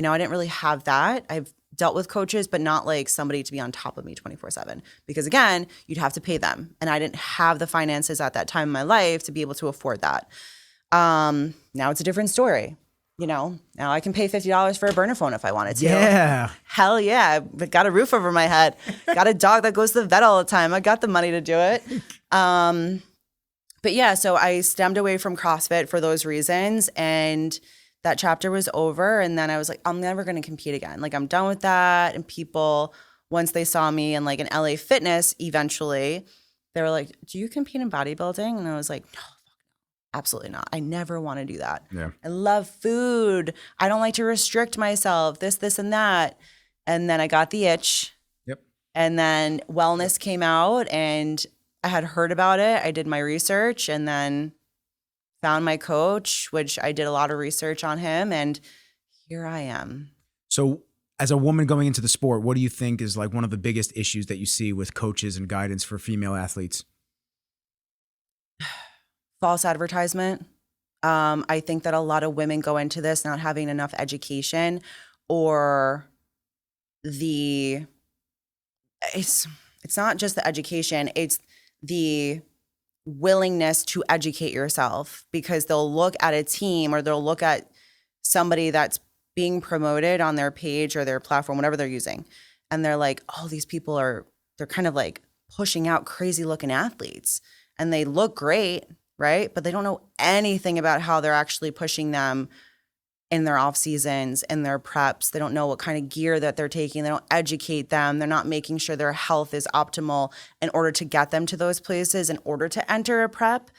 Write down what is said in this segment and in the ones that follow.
You know, I didn't really have that. I've dealt with coaches, but not like somebody to be on top of me 24/7. Because again, you'd have to pay them. And I didn't have the finances at that time in my life to be able to afford that. Now it's a different story. You know, now I can pay $50 for a burner phone if I wanted to. Yeah. Hell yeah. I got a roof over my head. Got a dog that goes to the vet all the time. I got the money to do it. But yeah, so I stemmed away from CrossFit for those reasons. And that chapter was over. And then I was like, I'm never going to compete again. Like, I'm done with that. And people, once they saw me in like an LA Fitness, eventually, they were like, do you compete in bodybuilding? And I was like, no. Absolutely not. I never want to do that. Yeah. I love food. I don't like to restrict myself, this, and that. And then I got the itch. Yep. And then wellness came out and I had heard about it. I did my research and then found my coach, which I did a lot of research on him. And here I am. So as a woman going into the sport, what do you think is like one of the biggest issues that you see with coaches and guidance for female athletes? False advertisement. I think that a lot of women go into this not having enough education, or it's not just the education, it's the willingness to educate yourself, because they'll look at a team or they'll look at somebody that's being promoted on their page or their platform, whatever they're using. And they're like, oh, these people they're kind of like pushing out crazy looking athletes and they look great. Right? But they don't know anything about how they're actually pushing them in their off seasons, in their preps. They don't know what kind of gear that they're taking. They don't educate them. They're not making sure their health is optimal in order to get them to those places, in order to enter a prep.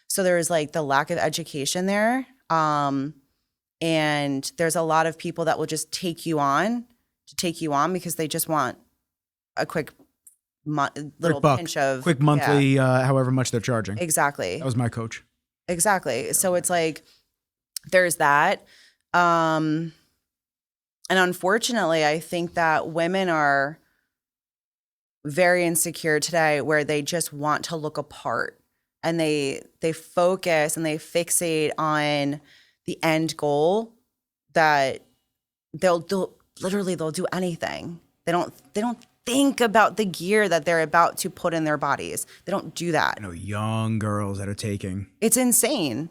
So there's like the lack of education there. And there's a lot of people that will just take you on because they just want a quick little pinch of quick monthly, however much they're charging. Exactly. That was my coach. Exactly. So it's like, there's that. And unfortunately, I think that women are very insecure today, where they just want to look apart and they focus and they fixate on the end goal, that they'll do anything. They don't think about the gear that they're about to put in their bodies. They don't do that. I know young girls that are taking. It's insane.